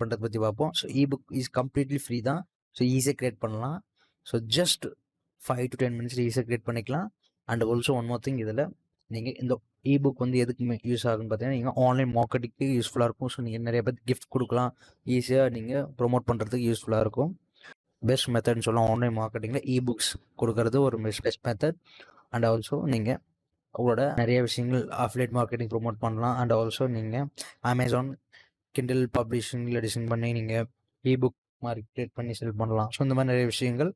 பண்ணுறது பற்றி பார்ப்போம். So ebook is completely free தான். ஸோ ஈஸியாக க்ரியேட் பண்ணலாம். ஸோ ஜஸ்ட் 5 to 10 மினிட்ஸ் ஈஸியாக க்ரியேட் பண்ணிக்கலாம். And also one more thing, இதில் நீங்கள் இந்த இபுக் வந்து எதுக்கு யூஸ் ஆகுன்னு பார்த்தீங்கன்னா, நீங்கள் ஆன்லைன் மார்க்கெட்டிங்க்கு யூஸ்ஃபுல்லாக இருக்கும். ஸோ நீங்கள் நிறைய பேர் கிஃப்ட் கொடுக்கலாம், ஈஸியாக நீங்கள் ப்ரொமோட் பண்ணுறதுக்கு யூஸ்ஃபுல்லாக இருக்கும். பெஸ்ட் மெத்தட்னு சொல்லலாம் ஆன்லைன் மார்க்கெட்டிங்கில் இபுக்ஸ் கொடுக்கறது ஒரு பெஸ்ட் மெத்தட். அண்ட் ஆல்சோ நீங்கள் உங்களோட நிறைய விஷயங்கள் அஃபிலியேட் மார்க்கெட்டிங் ப்ரொமோட் பண்ணலாம். அண்ட் ஆல்சோ நீங்கள் அமேசான் கிண்டில் பப்ளிஷிங்கில் எடிஷன் பண்ணி நீங்கள் இபுக் மாதிரி கிரியேட் பண்ணி செல் பண்ணலாம். ஸோ இந்த மாதிரி நிறைய விஷயங்கள்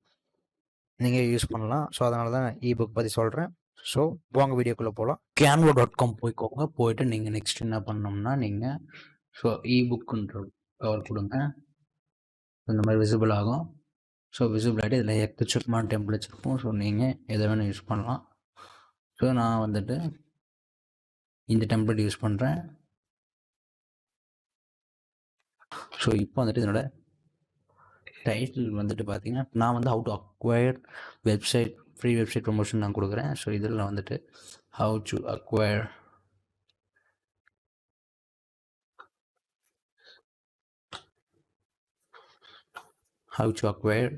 நீங்கள் யூஸ் பண்ணலாம். ஸோ அதனால தான் இபுக் பற்றி சொல்கிறேன். ஸோ வாங்க வீடியோக்குள்ளே போகலாம். canva.com போய்க்கோங்க. போயிட்டு நீங்கள் நெக்ஸ்ட் என்ன பண்ணோம்னா, நீங்கள் ஸோ இபுக்குன்ற கவர் கொடுங்க. இந்த மாதிரி விசிபிள் ஆகும். ஸோ விசிபிள் ஆகிட்டு இதில் எக்கச்சக்கமான டெம்ப்ளேட்ஸ் இருக்கும். ஸோ நீங்கள் எதை வேணும் யூஸ் பண்ணலாம். ஸோ நான் வந்துட்டு இந்த டெம்ப்ளேட் யூஸ் பண்ணுறேன். ஸோ இப்போ வந்துட்டு இதனோட டைட்டில் வந்துட்டு பார்த்தீங்கன்னா, நான் வந்து how to acquire website free website promotion நான் கொடுக்குறேன். ஸோ இதில் வந்துட்டு how to acquire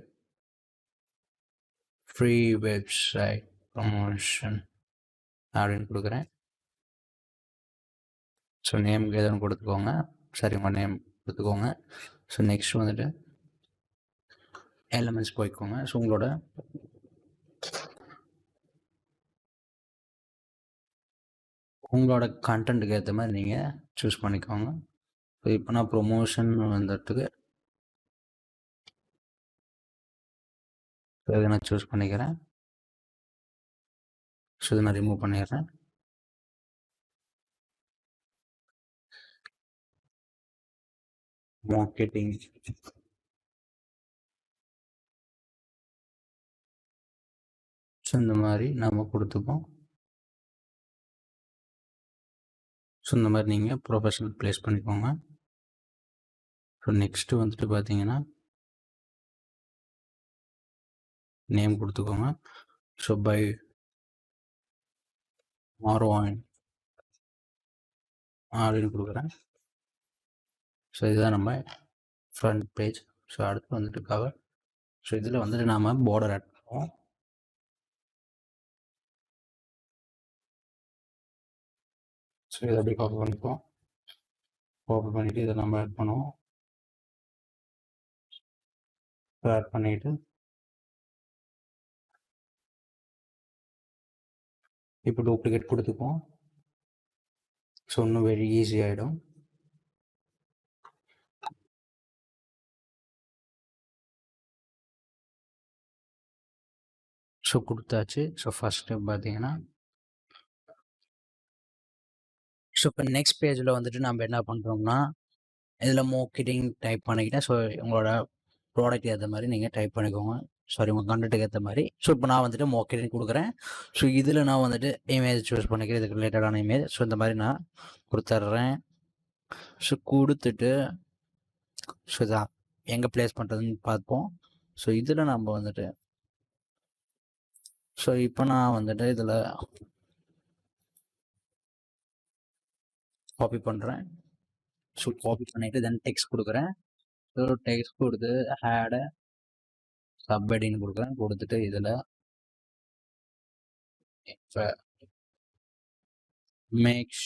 free website promotion அப்படின்னு கொடுக்குறேன். ஸோ நேமுக்கு எதுவும் கொடுத்துக்கோங்க. சரி, உங்கள் நேம் கொடுத்துக்கோங்க. ஸோ நெக்ஸ்ட் வந்துட்டு எலமெண்ட்ஸ் போய்க்கோங்க. ஸோ உங்களோட கண்டென்ட்டுக்கு ஏற்ற மாதிரி நீங்கள் சூஸ் பண்ணிக்கோங்க. ஸோ இப்போ நான் ப்ரொமோஷன் வந்துட்டுக்கு இதை நான் சூஸ் பண்ணிக்கிறேன். ஸோ இதை நான் ரிமூவ் பண்ணிடுறேன். மார்க்கெட்டிங் ஸோ இந்த மாதிரி நம்ம கொடுத்துப்போம். ஸோ இந்த மாதிரி நீங்கள் ப்ரொஃபஷனல் ப்ளேஸ் பண்ணிக்கோங்க. ஸோ நெக்ஸ்ட்டு வந்துட்டு பார்த்தீங்கன்னா நேம் கொடுத்துக்கோங்க. ஸோ பை ஆர்ஓயின் அப்படின்னு கொடுக்குறேன். ஸோ இதுதான் நம்ம ஃப்ரண்ட் பேஜ். ஸோ அடுத்து வந்துட்டு கவர். ஸோ இதில் வந்துட்டு நாம் பார்டர் ஆட் பண்ணுவோம். ஸோ இதை அப்படியே காப்பி பண்ணிப்போம். காப்பி பண்ணிவிட்டு இதை நம்ம ஆட் பண்ணுவோம். ஆட் பண்ணிவிட்டு இப்போ டூப்ளிகேட் கொடுத்துப்போம். ஸோ இன்னும் வெரி ஈஸி ஆகிடும். ஸோ கொடுத்தாச்சு. ஸோ ஃபஸ்ட் ஸ்டெப் பார்த்தீங்கன்னா, ஸோ இப்போ நெக்ஸ்ட் பேஜில் வந்துட்டு நம்ம என்ன பண்ணுறோம்னா, இதில் மார்க்கெட்டிங் டைப் பண்ணிக்கிட்டேன். ஸோ உங்களோட ப்ராடக்ட் ஏற்ற மாதிரி நீங்கள் டைப் பண்ணிக்கோங்க. சாரி, உங்கள் கண்டென்ட்டுக்கு ஏற்ற மாதிரி. ஸோ இப்போ நான் வந்துட்டு மார்க்கெட்டிங் கொடுக்குறேன். ஸோ இதில் நான் வந்துட்டு இமேஜ் சூஸ் பண்ணிக்கிறேன், இதுக்கு ரிலேட்டடான இமேஜ். ஸோ இந்த மாதிரி நான் கொடுத்துட்றேன். ஸோ கொடுத்துட்டு ஸோ இதான் எங்கே ப்ளேஸ் பண்ணுறதுன்னு பார்ப்போம். ஸோ இதில் நம்ம வந்துட்டு ஸோ இப்போ நான் வந்துட்டு இதில் காப்பி பண்ணுறேன். ஸோ காப்பி பண்ணிவிட்டு தென் டெக்ஸ்ட் கொடுக்குறேன். ஸோ டெக்ஸ்ட் கொடுத்து ஹேடை சப்ஹெட்டிங் கொடுக்குறேன். கொடுத்துட்டு இதில் இப்போ make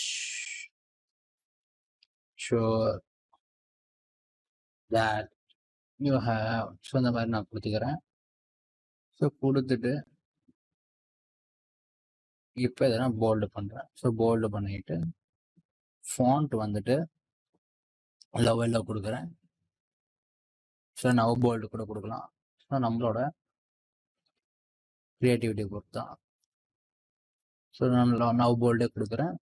sure that you have. So இந்த மாதிரி நான் கொடுத்துக்கிறேன். ஸோ கொடுத்துட்டு இப்போ இதை நான் போல்டு பண்ணுறேன். ஸோ போல்டு பண்ணிட்டு ஃபாண்ட் வந்துட்டு லெவலில் கொடுக்குறேன். ஸோ நவ் போல்டு கூட கொடுக்கலாம். ஸோ நம்மளோட க்ரியேட்டிவிட்டி பொறுத்து தான். ஸோ நான் நவ் போல்டே கொடுக்குறேன்.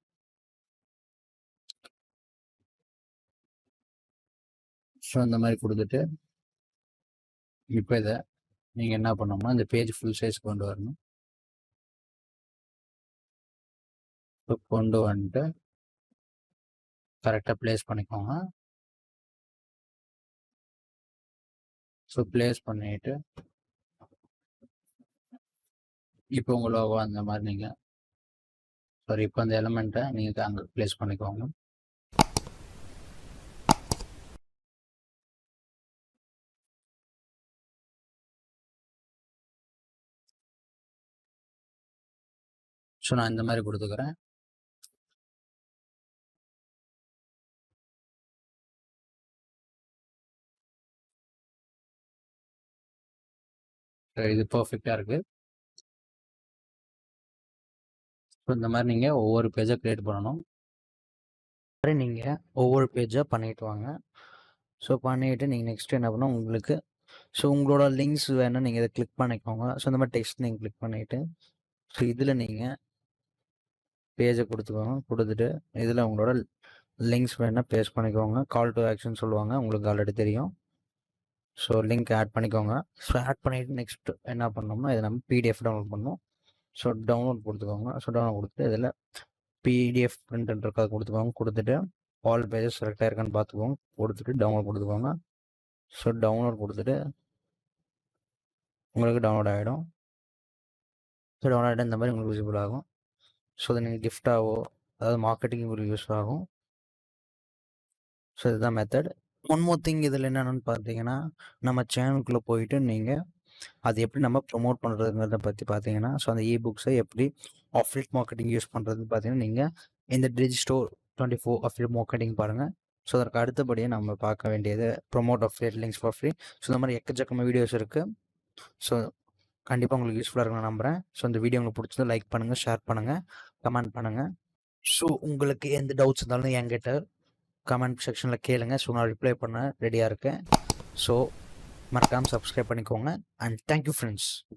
ஸோ இந்த மாதிரி கொடுத்துட்டு இப்போ இதை நீங்கள் என்ன பண்ணோம்னா, இந்த பேஜ் ஃபுல் சைஸ் கொண்டு வரணும். ஸோ கொண்டு வந்துட்டு கரெக்டாக ப்ளேஸ் பண்ணிக்கோங்க. ஸோ ப்ளேஸ் பண்ணிட்டு இப்போ உங்கள் லோகோ அந்த மாதிரி நீங்கள் சாரி இப்போ அந்த எலமெண்ட்டை நீங்கள் அங்கே ப்ளேஸ் பண்ணிக்கோங்க. ஸோ நான் இந்த மாதிரி கொடுத்துக்கிறேன். இது பர்ஃபெக்டாக இருக்குது. ஸோ இந்த மாதிரி நீங்கள் ஒவ்வொரு பேஜாக க்ரியேட் பண்ணணும். நீங்கள் ஒவ்வொரு பேஜாக பண்ணிட்டு வாங்க. ஸோ பண்ணிவிட்டு நீங்கள் நெக்ஸ்ட் என்ன பண்ணணும், உங்களுக்கு ஸோ உங்களோட லிங்க்ஸ் வேணும், நீங்கள் இதை கிளிக் பண்ணிக்கோங்க. ஸோ இந்த மாதிரி டெக்ஸ்ட் நீங்கள் கிளிக் பண்ணிவிட்டு ஸோ இதில் நீங்கள் பேஜை கொடுத்துக்கோங்க. கொடுத்துட்டு இதில் உங்களோட லிங்க்ஸ் வேணால் பேஸ்ட் பண்ணிக்கோங்க. கால் டு ஆக்ஷன் சொல்லுவாங்க, உங்களுக்கு ஆல்ரெடி தெரியும். ஸோ லிங்க் ஆட் பண்ணிக்கோங்க. ஸோ ஆட் பண்ணிவிட்டு நெக்ஸ்ட் என்ன பண்ணோம்னா இதை நம்ம பிடிஎஃப் டவுன்லோட் பண்ணணும். ஸோ டவுன்லோட் கொடுத்துக்கோங்க. ஸோ டவுன்லோட் கொடுத்துட்டு இதில் பிடிஎஃப் பிரிண்ட் இருக்காது கொடுத்துக்கோங்க. கொடுத்துட்டு ஆல் பேஜஸ் செலக்ட் ஆயிருக்கான்னு பார்த்துக்கோங்க. கொடுத்துட்டு டவுன்லோட் கொடுத்துக்கோங்க. ஸோ டவுன்லோட் கொடுத்துட்டு உங்களுக்கு டவுன்லோட் ஆகிடும். ஸோ டவுன்லோட் ஆகிட்டு இந்த மாதிரி உங்களுக்கு விசிபிள் ஆகும். ஸோ அதை நீங்கள் கிஃப்டாகவோ அதாவது மார்க்கெட்டிங் உங்களுக்கு யூஸ் ஆகும். ஸோ இதுதான் மெத்தட். ஒன் மோர் திங் இதில் என்னென்னு பார்த்தீங்கன்னா, நம்ம சேனலுக்குள்ளே போயிட்டு நீங்கள் அது எப்படி நம்ம ப்ரொமோட் பண்ணுறதுங்கிறத பற்றி பார்த்தீங்கன்னா, ஸோ அந்த புக்ஸை எப்படி அஃபிலியேட் மார்க்கெட்டிங் யூஸ் பண்ணுறதுன்னு பார்த்தீங்கன்னா, நீங்கள் இந்த டிஜிஸ்டோர் 24 அஃபிலியேட் மார்க்கெட்டிங் பாருங்கள். ஸோ அதற்கு அடுத்தபடியாக நம்ம பார்க்க வேண்டியது promote affiliate links for free. So இந்த மாதிரி எக்கச்சக்கமாக வீடியோஸ் இருக்குது. ஸோ கண்டிப்பாக உங்களுக்கு யூஸ்ஃபுல்லாக இருக்குன்னு நான் நம்புகிறேன். ஸோ இந்த வீடியோ உங்களுக்கு பிடிச்சது லைக் பண்ணுங்கள், ஷேர் பண்ணுங்கள், கமெண்ட் பண்ணுங்கள். ஸோ உங்களுக்கு எந்த டவுட்ஸ் இருந்தாலும் என்கிட்ட கமெண்ட் செக்ஷனில் கேளுங்க. ஸோ நான் ரிப்ளை பண்ண ரெடியாக இருக்கேன். ஸோ மறக்காமல் சப்ஸ்கிரைப் பண்ணிக்கோங்க. And thank you friends.